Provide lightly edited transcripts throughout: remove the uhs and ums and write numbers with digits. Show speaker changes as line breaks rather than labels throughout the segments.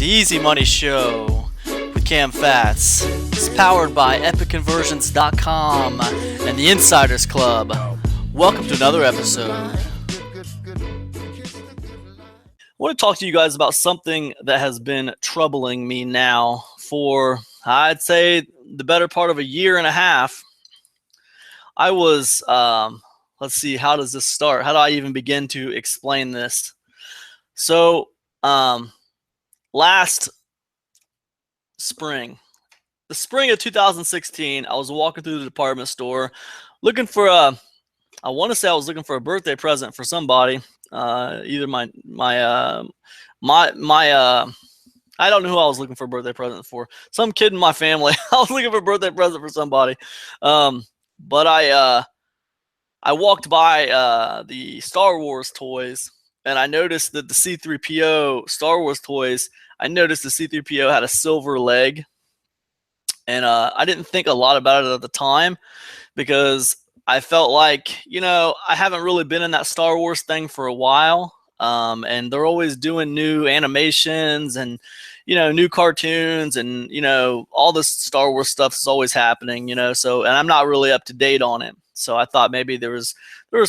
The Easy Money Show with Cam Fats. It's powered by EpicConversions.com and the Insiders Club. Welcome to another episode. I want to talk to you guys about something that has been troubling me now for, I'd say, the better part of a year and a half. I was, let's see, how does this start? How do I even begin to explain this? So, last spring, the spring of 2016, I was walking through the department store looking for I want to say I was looking for a birthday present for somebody. Either my I don't know who I was looking for a birthday present for. Some kid in my family. I was looking for a birthday present for somebody. But I walked by the Star Wars toys, and I noticed that the C-3PO Star Wars toys, I noticed the C-3PO had a silver leg. And I didn't think a lot about it at the time because I felt like, I haven't really been in that Star Wars thing for a while. And they're always doing new animations and, new cartoons and, all this Star Wars stuff is always happening, so, and I'm not really up to date on it. So I thought maybe there was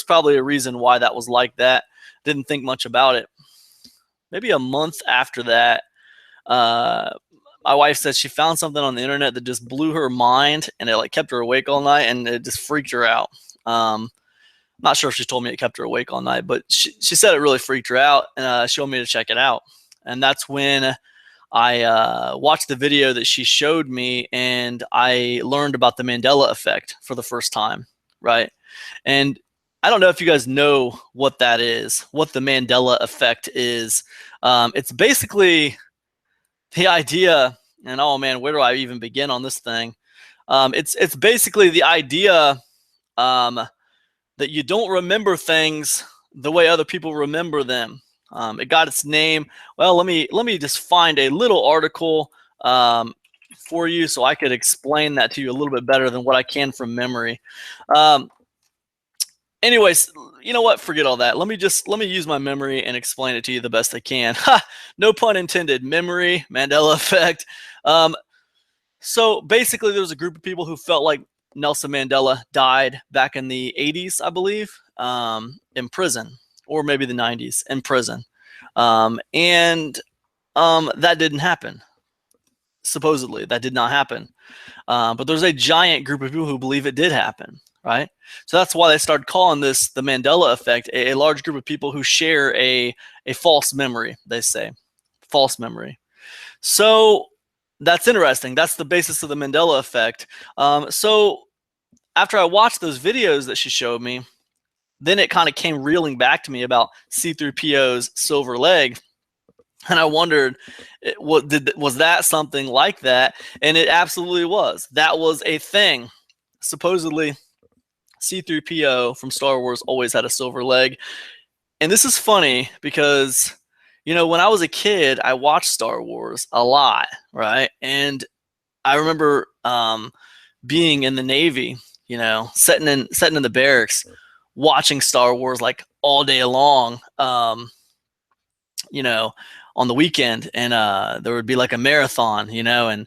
probably a reason why that was like that. Didn't think much about it. Maybe a month after that, my wife said she found something on the internet that just blew her mind, and it kept her awake all night, and it just freaked her out. Not sure if she told me it kept her awake all night, but she said it really freaked her out, and she wanted me to check it out. And that's when I watched the video that she showed me, and I learned about the Mandela Effect for the first time, right? And I don't know if you guys know what that is, what the Mandela Effect is. It's basically the idea, and oh man, where do I even begin on this thing? It's basically the idea that you don't remember things the way other people remember them. It got its name. Well, let me just find a little article for you so I could explain that to you a little bit better than what I can from memory. Anyways, you know what? Forget all that. Let me use my memory and explain it to you the best I can. No pun intended. Memory, Mandela Effect. So basically, there was a group of people who felt like Nelson Mandela died back in the 80s, I believe, in prison, or maybe the 90s in prison. And that didn't happen. Supposedly, that did not happen. But there's a giant group of people who believe it did happen. Right? So that's why they started calling this the Mandela Effect, a large group of people who share a false memory, they say. False memory. So that's interesting. That's the basis of the Mandela Effect. So after I watched those videos that she showed me, then it kind of came reeling back to me about C-3PO's silver leg. And I wondered, was that something like that? And it absolutely was. That was a thing. Supposedly, C-3PO from Star Wars always had a silver leg. And this is funny because, when I was a kid, I watched Star Wars a lot, right? And I remember being in the Navy, sitting in the barracks, watching Star Wars all day long, on the weekend. And there would be a marathon, and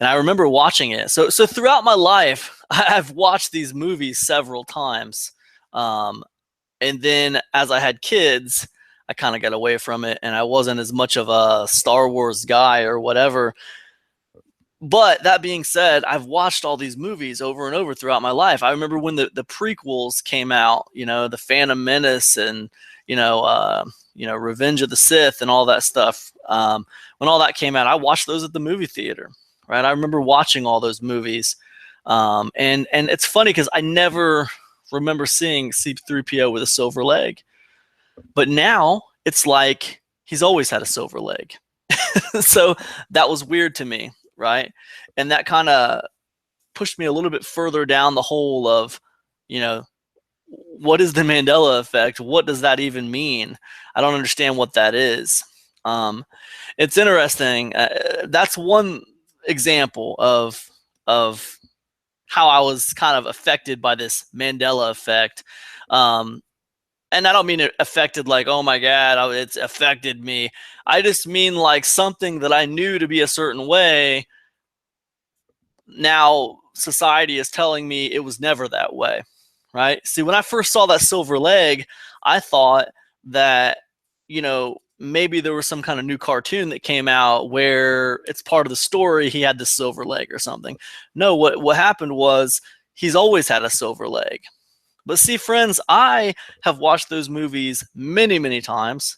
I remember watching it. So throughout my life, I've watched these movies several times. And then as I had kids, I kind of got away from it, and I wasn't as much of a Star Wars guy or whatever. But that being said, I've watched all these movies over and over throughout my life. I remember when the prequels came out, the Phantom Menace and, Revenge of the Sith and all that stuff. When all that came out, I watched those at the movie theater, right? I remember watching all those movies. And it's funny because I never remember seeing C-3PO with a silver leg. But now it's like he's always had a silver leg. So that was weird to me, right? And that kind of pushed me a little bit further down the hole of, what is the Mandela Effect? What does that even mean? I don't understand what that is. It's interesting. That's one example of how I was kind of affected by this Mandela Effect. and I don't mean it affected like, oh my God, it's affected me. I just mean like something that I knew to be a certain way. Now society is telling me it was never that way, right? See, when I first saw that silver leg, I thought that, maybe there was some kind of new cartoon that came out where it's part of the story he had this silver leg or something. No, what happened was he's always had a silver leg. But see, friends, I have watched those movies many, many times,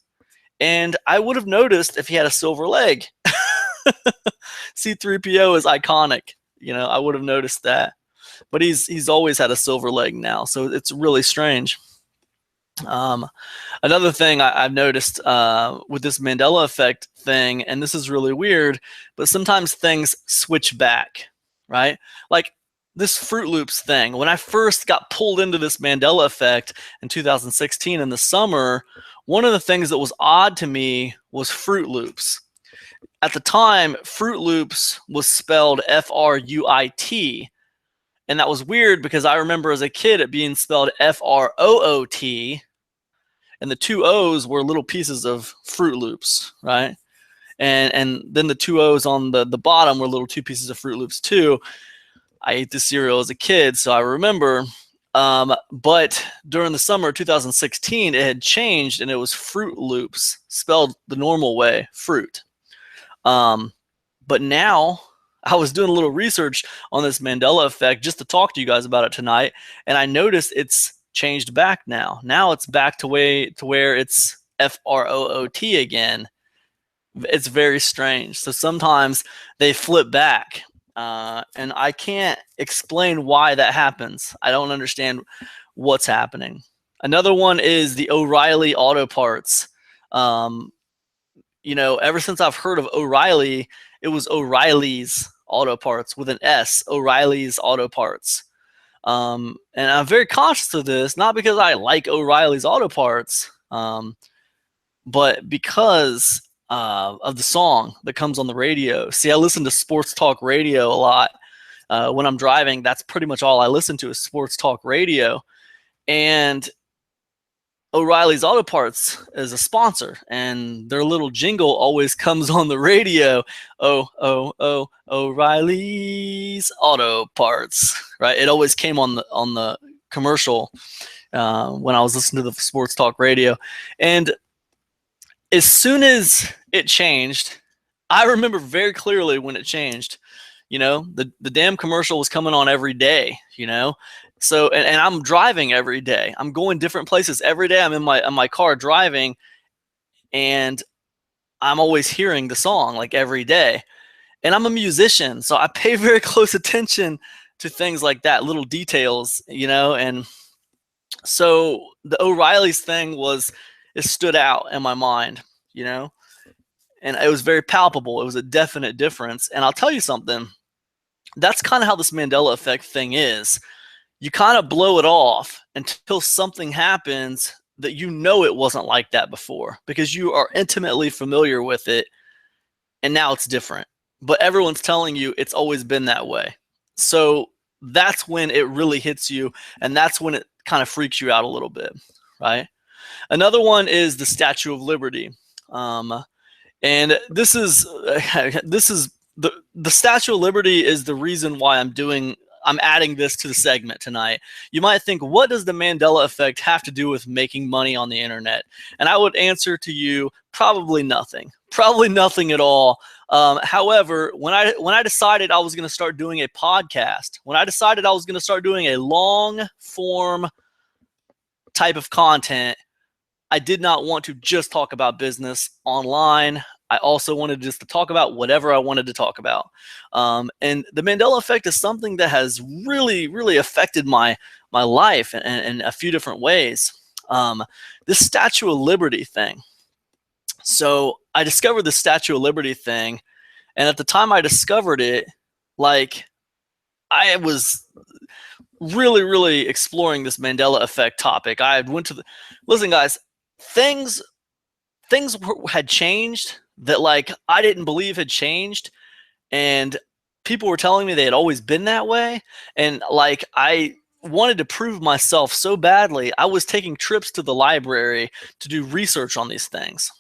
and I would have noticed if he had a silver leg. C3PO is iconic. I would have noticed that. But he's always had a silver leg now, so it's really strange. Another thing I've noticed with this Mandela Effect thing, and this is really weird, but sometimes things switch back, right? Like this Fruit Loops thing. When I first got pulled into this Mandela Effect in 2016 in the summer, one of the things that was odd to me was Fruit Loops. At the time, Fruit Loops was spelled Fruit, and that was weird because I remember as a kid it being spelled Froot, and the two O's were little pieces of Fruit Loops, right? And then the two O's on the bottom were little two pieces of Fruit Loops too. I ate this cereal as a kid, so I remember. But during the summer of 2016, it had changed, and it was Fruit Loops, spelled the normal way, fruit. But now I was doing a little research on this Mandela Effect just to talk to you guys about it tonight, and I noticed it's changed back now. Now it's back to where it's Fruot again. It's very strange. So sometimes they flip back, and I can't explain why that happens. I don't understand what's happening. Another one is the O'Reilly Auto Parts. Ever since I've heard of O'Reilly, it was O'Reilly's Auto Parts with an S, O'Reilly's Auto Parts. And I'm very conscious of this, not because I like O'Reilly's Auto Parts, but because of the song that comes on the radio. See, I listen to sports talk radio a lot. When I'm driving, that's pretty much all I listen to is sports talk radio. And O'Reilly's Auto Parts is a sponsor, and their little jingle always comes on the radio. O'Reilly's Auto Parts, right? It always came on the commercial when I was listening to the sports talk radio. And as soon as it changed, I remember very clearly when it changed. The damn commercial was coming on every day, So, and I'm driving every day. I'm going different places every day. I'm in my car driving, and I'm always hearing the song like every day. And I'm a musician, so I pay very close attention to things like that, little details, And so the O'Reilly's thing it stood out in my mind, And it was very palpable. It was a definite difference. And I'll tell you something. That's kind of how this Mandela Effect thing is. You kind of blow it off until something happens that it wasn't like that before because you are intimately familiar with it, and now it's different. But everyone's telling you it's always been that way. So that's when it really hits you, and that's when it kind of freaks you out a little bit, right? Another one is the Statue of Liberty. And this is the Statue of Liberty is the reason why I'm adding this to the segment tonight. You might think, what does the Mandela Effect have to do with making money on the internet? And I would answer to you, probably nothing. Probably nothing at all. However, when I decided I was going to start doing a podcast, when I decided I was going to start doing a long form type of content, I did not want to just talk about business online. I also wanted just to talk about whatever I wanted to talk about. And the Mandela Effect is something that has really, really affected my life in a few different ways. This Statue of Liberty thing. So I discovered the Statue of Liberty thing, and at the time I discovered it, I was really, really exploring this Mandela Effect topic. Listen, guys, things had changed that I didn't believe had changed, and people were telling me they had always been that way, and I wanted to prove myself so badly, I was taking trips to the library to do research on these things.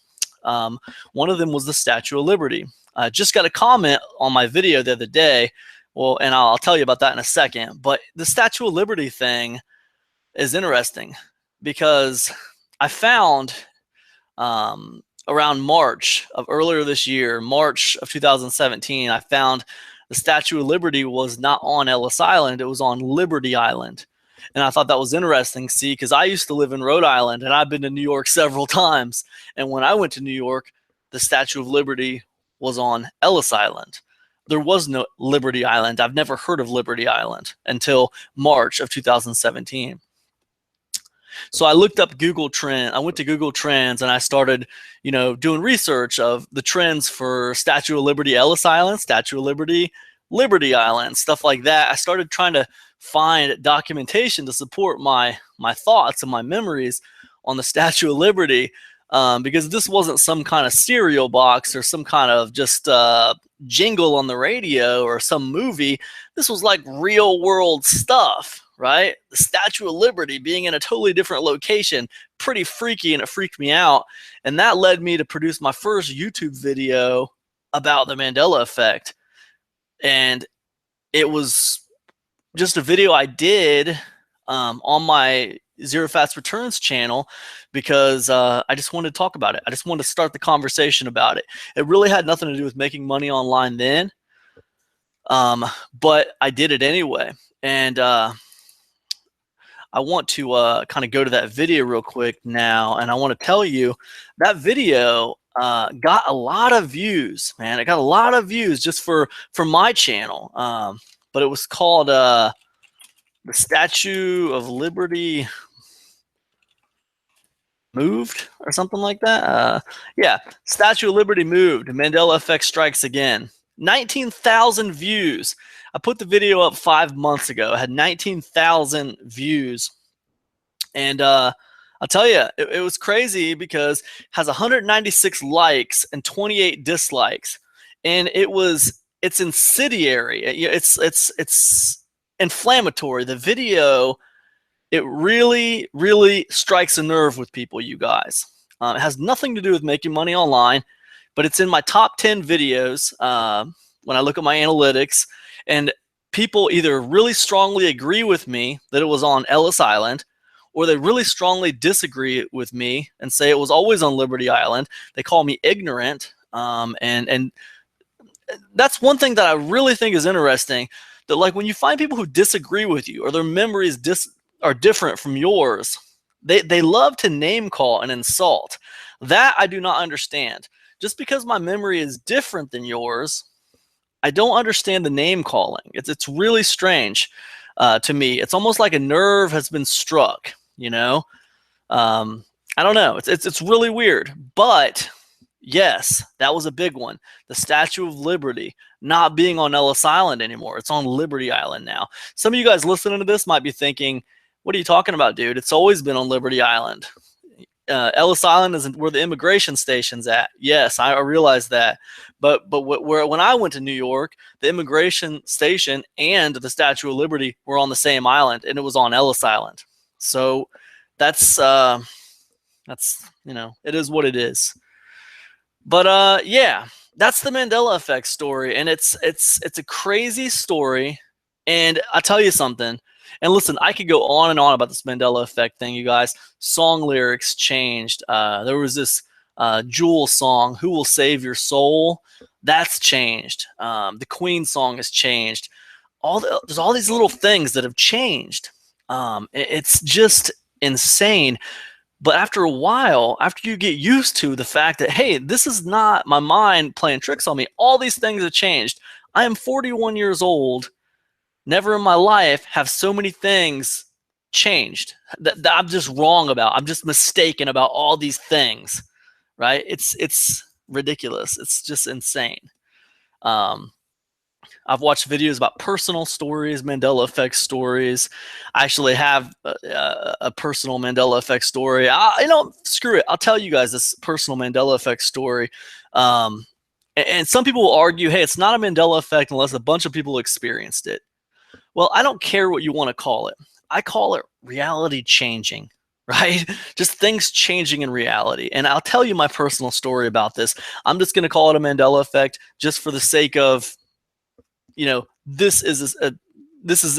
One of them was the Statue of Liberty. I just got a comment on my video the other day. Well, and I'll tell you about that in a second. But the Statue of Liberty thing is interesting because I found around March of earlier this year, March of 2017, I found the Statue of Liberty was not on Ellis Island, it was on Liberty Island. And I thought that was interesting, see, because I used to live in Rhode Island and I've been to New York several times. And when I went to New York, the Statue of Liberty was on Ellis Island. There was no Liberty Island. I've never heard of Liberty Island until March of 2017. So I looked up Google Trend. I went to Google Trends and I started, doing research of the trends for Statue of Liberty Ellis Island, Statue of Liberty Liberty Island, stuff like that. I started trying to find documentation to support my thoughts and my memories on the Statue of Liberty, because this wasn't some kind of cereal box or some kind of just jingle on the radio or some movie. This was like real world stuff. Right? The Statue of Liberty being in a totally different location, pretty freaky, and it freaked me out. And that led me to produce my first YouTube video about the Mandela Effect. And it was just a video I did on my Zero Fast Returns channel because I just wanted to talk about it. I just wanted to start the conversation about it. It really had nothing to do with making money online then, but I did it anyway. And I want to kind of go to that video real quick now, and I want to tell you that video got a lot of views, man. It got a lot of views just for my channel, but it was called the Statue of Liberty Moved or something like that. Yeah, Statue of Liberty Moved. Mandela Effect Strikes Again. 19,000 views. I put the video up 5 months ago. It had 19,000 views. And I'll tell you, it was crazy because it has 196 likes and 28 dislikes. And it's incendiary. It's inflammatory. The video, it really, really strikes a nerve with people, you guys. It has nothing to do with making money online, but it's in my top 10 videos when I look at my analytics. And people either really strongly agree with me that it was on Ellis Island, or they really strongly disagree with me and say it was always on Liberty Island. They call me ignorant. And that's one thing that I really think is interesting, that like when you find people who disagree with you or their memories are different from yours, they love to name call and insult. That I do not understand. Just because my memory is different than yours, I don't understand the name calling. It's really strange to me. It's almost like a nerve has been struck, I don't know. It's really weird. But yes, that was a big one. The Statue of Liberty not being on Ellis Island anymore. It's on Liberty Island now. Some of you guys listening to this might be thinking, what are you talking about, dude? It's always been on Liberty Island. Ellis Island is where the immigration station's at. Yes, I realize that. But when I went to New York, the immigration station and the Statue of Liberty were on the same island, and it was on Ellis Island. So that's it is what it is. But yeah, that's the Mandela Effect story, and it's a crazy story. And I'll tell you something. And listen, I could go on and on about this Mandela Effect thing, you guys. Song lyrics changed. There was this Jewel song, Who Will Save Your Soul? That's changed. The Queen song has changed. There's all these little things that have changed. It's just insane. But after a while, after you get used to the fact that, hey, this is not my mind playing tricks on me, all these things have changed. I am 41 years old. Never in my life have so many things changed that I'm just wrong about. I'm just mistaken about all these things, right? It's ridiculous. It's just insane. I've watched videos about personal stories, Mandela Effect stories. I actually have a personal Mandela Effect story. Screw it. I'll tell you guys this personal Mandela Effect story. And some people will argue, hey, it's not a Mandela Effect unless a bunch of people experienced it. Well, I don't care what you want to call it. I call it reality changing, right? Just things changing in reality. And I'll tell you my personal story about this. I'm just going to call it a Mandela effect just for the sake of, this is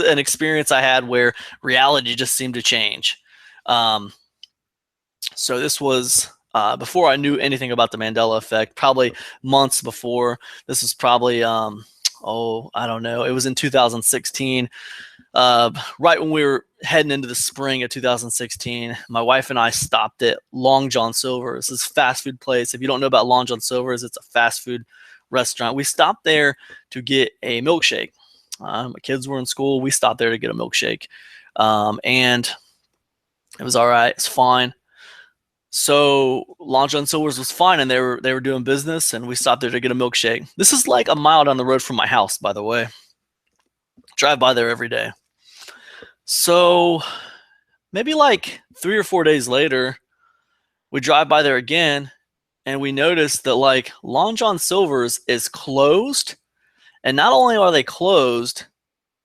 an experience I had where reality just seemed to change. So this was before I knew anything about the Mandela effect, probably months before. This was probably, I don't know. It was in 2016. Right when we were heading into the spring of 2016, my wife and I stopped at Long John Silver's. This fast food place. If you don't know about Long John Silver's, it's a fast food restaurant. We stopped there to get a milkshake. My kids were in school. We stopped there to get a milkshake. And it was all right. It's fine. So Long John Silver's was fine, and they were doing business, and we stopped there to get a milkshake. This is like a mile down the road from my house, by the way. Drive by there every day. So maybe like 3 or 4 days later, we drive by there again, and we notice that like Long John Silver's is closed. And not only are they closed,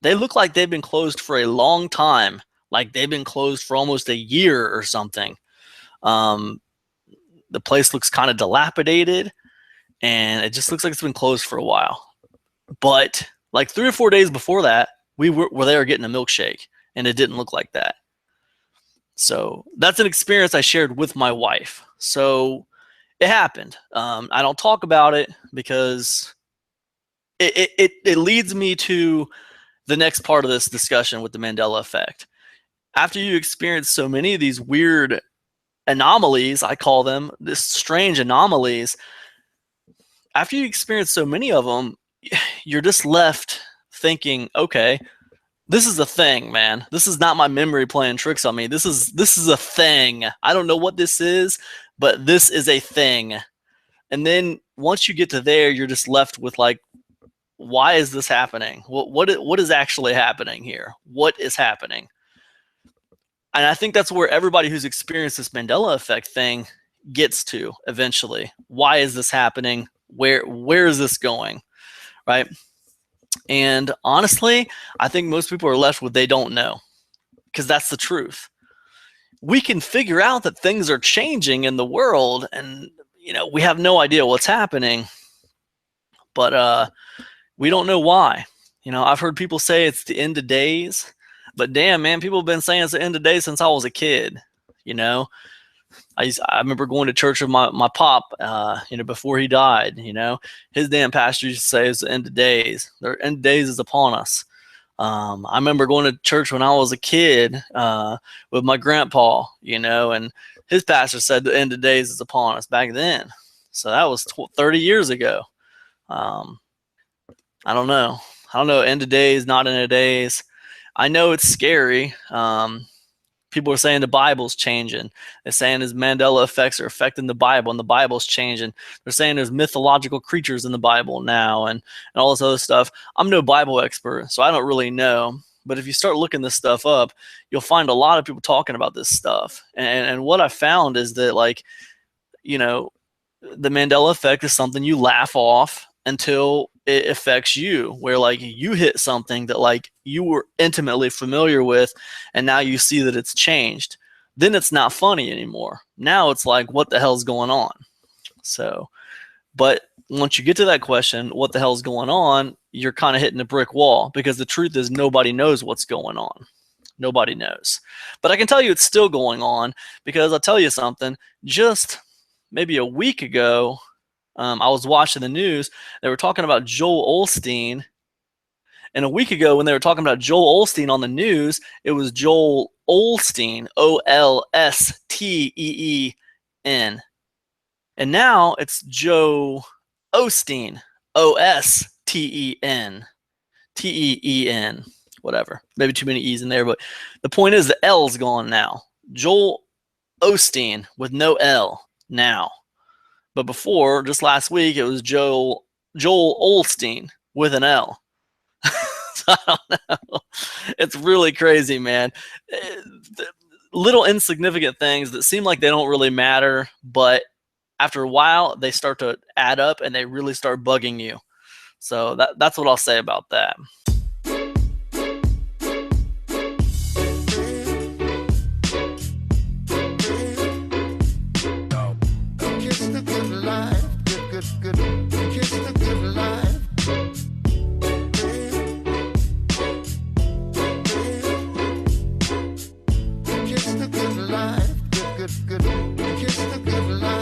they look like they've been closed for a long time. Like they've been closed for almost a year or something. The place looks kind of dilapidated, and it just looks like it's been closed for a while. But like 3 or 4 days before that, we were there getting a milkshake, and it didn't look like that. So that's an experience I shared with my wife. So it happened. I don't talk about it because it leads me to the next part of this discussion with the Mandela effect. After you experience so many of these weird anomalies, I call them, this strange anomalies, after you experience so many of them, you're just left thinking, okay, this is a thing, man. This is not my memory playing tricks on me. This is a thing. I don't know what this is, but this is a thing. And then once you get to there, you're just left with like, why is this happening? What is actually happening here? What is happening? And I think that's where everybody who's experienced this Mandela effect thing gets to eventually. Why is this happening? Where is this going? Right? And honestly, I think most people are left with they don't know, because that's the truth. We can figure out that things are changing in the world, and we have no idea what's happening, but we don't know why. I've heard people say it's the end of days. But damn, man, people have been saying it's the end of days since I was a kid. I remember going to church with my pop, before he died. His damn pastor used to say it's the end of days. The end of days is upon us. I remember going to church when I was a kid with my grandpa, and his pastor said the end of days is upon us back then. So that was 30 years ago. I don't know. End of days, not end of days. I know it's scary. People are saying the Bible's changing. They're saying his Mandela effects are affecting the Bible, and the Bible's changing. They're saying there's mythological creatures in the Bible now, and all this other stuff. I'm no Bible expert, so I don't really know. But if you start looking this stuff up, you'll find a lot of people talking about this stuff. And what I found is that, the Mandela effect is something you laugh off until it affects you, where you hit something that you were intimately familiar with, and now you see that it's changed. Then it's not funny anymore. Now it's like, what the hell's going on? So, but once you get to that question, what the hell's going on, you're kind of hitting a brick wall, because the truth is nobody knows what's going on. Nobody knows. But I can tell you it's still going on, because I'll tell you something, just maybe a week ago, I was watching the news. They were talking about Joel Osteen. And a week ago, when they were talking about Joel Osteen on the news, it was Joel Osteen, Olsteen. And now it's Joe Osteen, Osten, Teen, whatever. Maybe too many E's in there. But the point is the L's gone now. Joel Osteen with no L now. But before, just last week, it was Joel Osteen with an L. So I don't know. It's really crazy, man. Little insignificant things that seem like they don't really matter, but after a while, they start to add up and they really start bugging you. So that's what I'll say about that.
good, kiss the good life.